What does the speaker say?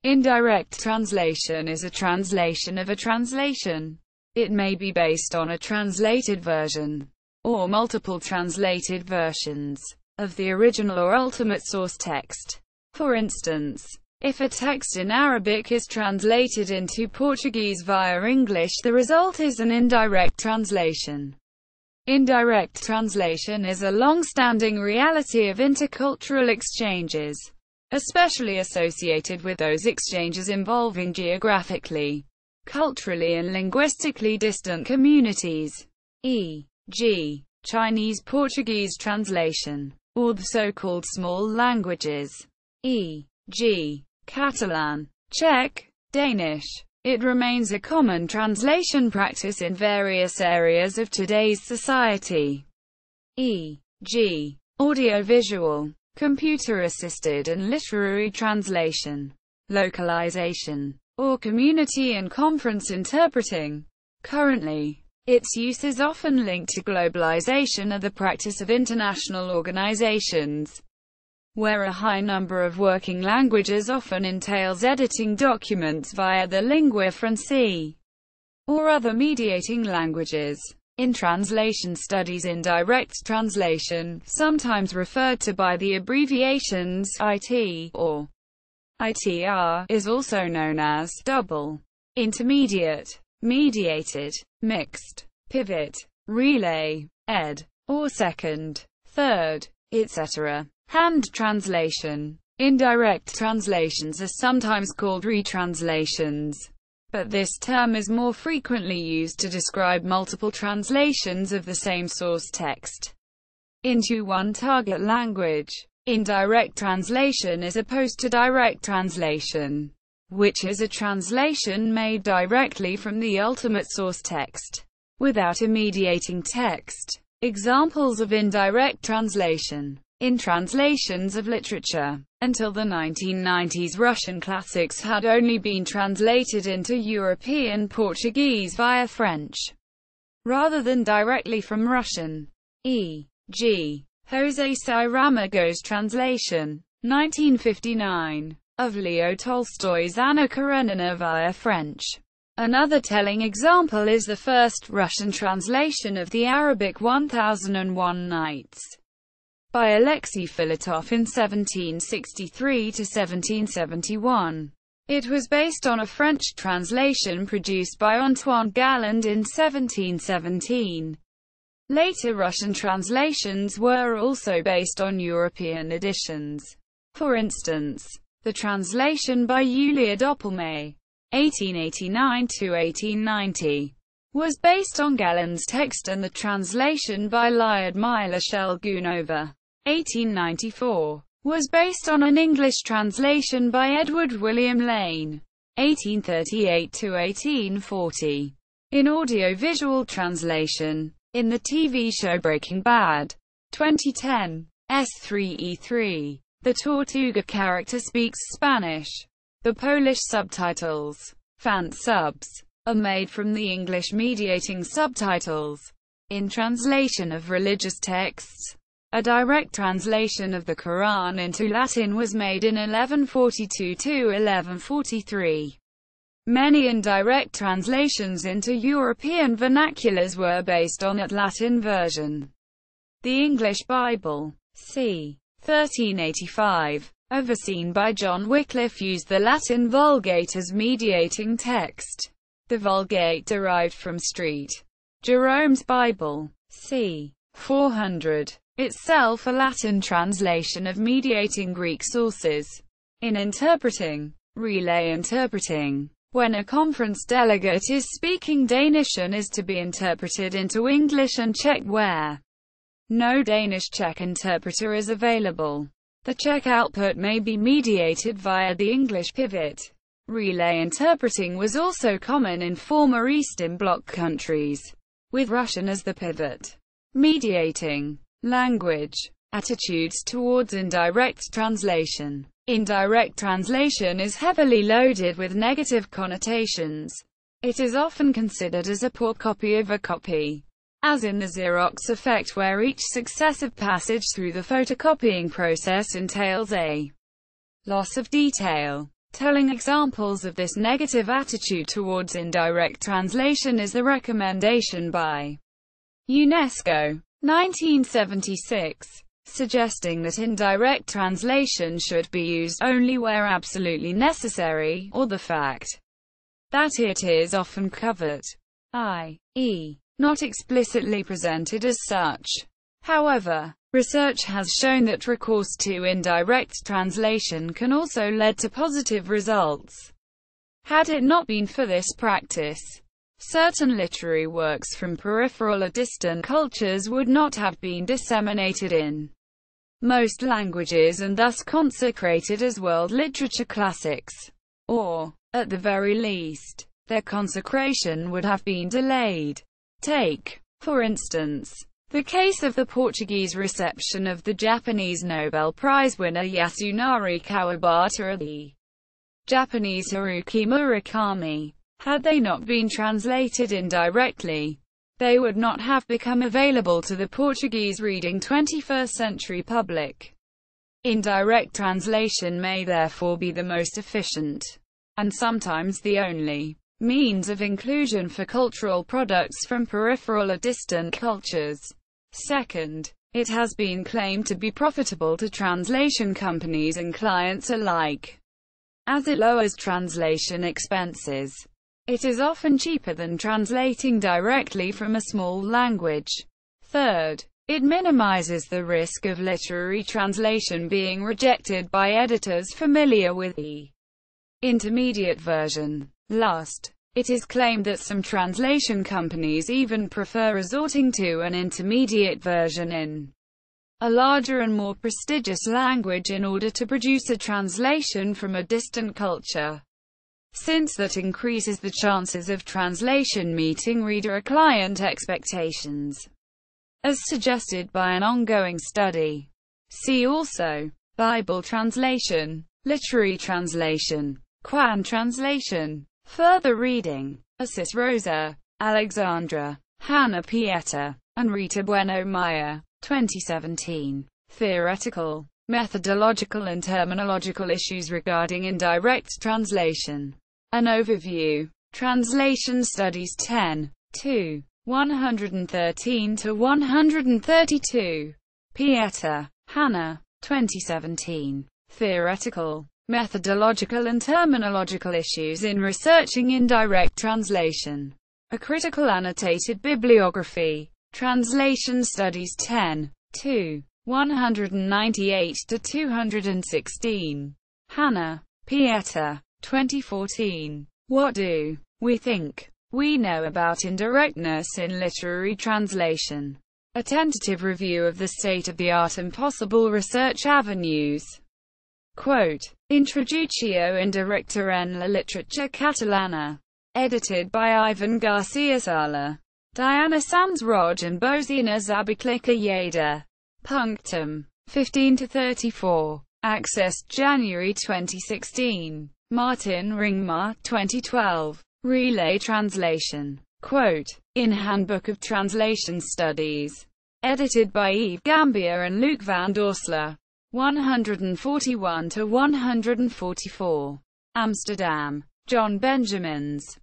Indirect translation is a translation of a translation. It may be based on a translated version, or multiple translated versions, of the original or ultimate source text. For instance, if a text in Arabic is translated into Portuguese via English, the result is an indirect translation. Indirect translation is a long-standing reality of intercultural exchanges, especially associated with those exchanges involving geographically, culturally and linguistically distant communities, e.g., Chinese-Portuguese translation, or the so-called small languages, e.g., Catalan, Czech, Danish. It remains a common translation practice in various areas of today's society, e.g., audiovisual, computer-assisted and literary translation, localization, or community and conference interpreting. Currently, its use is often linked to globalization or the practice of international organizations, where a high number of working languages often entails editing documents via the linguae francae, or other mediating languages. In translation studies, indirect translation, sometimes referred to by the abbreviations IT or ITR, is also known as double, intermediate, mediated, mixed, pivot, relay, or second, third, etc. Hand translation. Indirect translations are sometimes called retranslations, but this term is more frequently used to describe multiple translations of the same source text into one target language. Indirect translation is opposed to direct translation, which is a translation made directly from the ultimate source text, without a mediating text. Examples of indirect translation. In translations of literature, until the 1990s, Russian classics had only been translated into European Portuguese via French, rather than directly from Russian. E.g., José Saramago's translation, 1959, of Leo Tolstoy's Anna Karenina via French. Another telling example is the first Russian translation of the Arabic 1001 Nights, by Alexei Filatov in 1763–1771. It was based on a French translation produced by Antoine Galland in 1717. Later Russian translations were also based on European editions. For instance, the translation by Yulia Doppelmayr, 1889–1890, was based on Galland's text, and the translation by Lyudmila Shelgunova, 1894, was based on an English translation by Edward William Lane, 1838–1840. In audiovisual translation, in the TV show Breaking Bad, 2010, S3E3, the Tortuga character speaks Spanish. The Polish subtitles, fan subs, are made from the English mediating subtitles. In translation of religious texts, a direct translation of the Quran into Latin was made in 1142–1143. Many indirect translations into European vernaculars were based on that Latin version. The English Bible, c. 1385, overseen by John Wycliffe, used the Latin Vulgate as mediating text. The Vulgate derived from St. Jerome's Bible, c. 400, itself a Latin translation of mediating Greek sources. In interpreting, relay interpreting, when a conference delegate is speaking Danish and is to be interpreted into English and Czech where no Danish-Czech interpreter is available, the Czech output may be mediated via the English pivot. Relay interpreting was also common in former Eastern Bloc countries, with Russian as the pivot. Mediating language attitudes towards indirect translation. Indirect translation is heavily loaded with negative connotations. It is often considered as a poor copy of a copy, as in the Xerox effect, where each successive passage through the photocopying process entails a loss of detail. Telling examples of this negative attitude towards indirect translation is the recommendation by UNESCO, 1976, suggesting that indirect translation should be used only where absolutely necessary, or the fact that it is often covered, i.e., not explicitly presented as such. However, research has shown that recourse to indirect translation can also lead to positive results. Had it not been for this practice, certain literary works from peripheral or distant cultures would not have been disseminated in most languages and thus consecrated as world literature classics. Or, at the very least, their consecration would have been delayed. Take, for instance, the case of the Portuguese reception of the Japanese Nobel Prize winner Yasunari Kawabata or the Japanese Haruki Murakami. Had they not been translated indirectly, they would not have become available to the Portuguese-reading 21st-century public. Indirect translation may therefore be the most efficient, and sometimes the only, means of inclusion for cultural products from peripheral or distant cultures. Second, it has been claimed to be profitable to translation companies and clients alike, as it lowers translation expenses. It is often cheaper than translating directly from a small language. Third, it minimizes the risk of literary translation being rejected by editors familiar with the intermediate version. Last, it is claimed that some translation companies even prefer resorting to an intermediate version in a larger and more prestigious language in order to produce a translation from a distant culture, since that increases the chances of translation meeting reader or client expectations, as suggested by an ongoing study. See also Bible translation, literary translation, Quan translation. Further reading: Assis Rosa, Alexandra, Hannah Pieta, and Rita Bueno Maya, 2017. Theoretical, methodological and terminological issues regarding indirect translation. An overview. Translation Studies 10. 2. 113–132. Pieta, Hannah, 2017. Theoretical, methodological and terminological issues in researching indirect translation. A critical annotated bibliography. Translation Studies 10. 2. 198–216. Hannah, Pieta, 2014. What do we think we know about indirectness in literary translation? A tentative review of the state-of-the-art and possible research avenues. Quote, Introducció indirecta en la literatura catalana. Edited by Ivan Garcia Sala. Diana Sanz Roig and Bozina Zabiklika Yeda. Punctum. 15–34. Accessed January 2016. Martin Ringmar, 2012. Relay translation. Quote, in Handbook of Translation Studies. Edited by Yves Gambier and Luc van Dorsler. 141–144. Amsterdam. John Benjamins.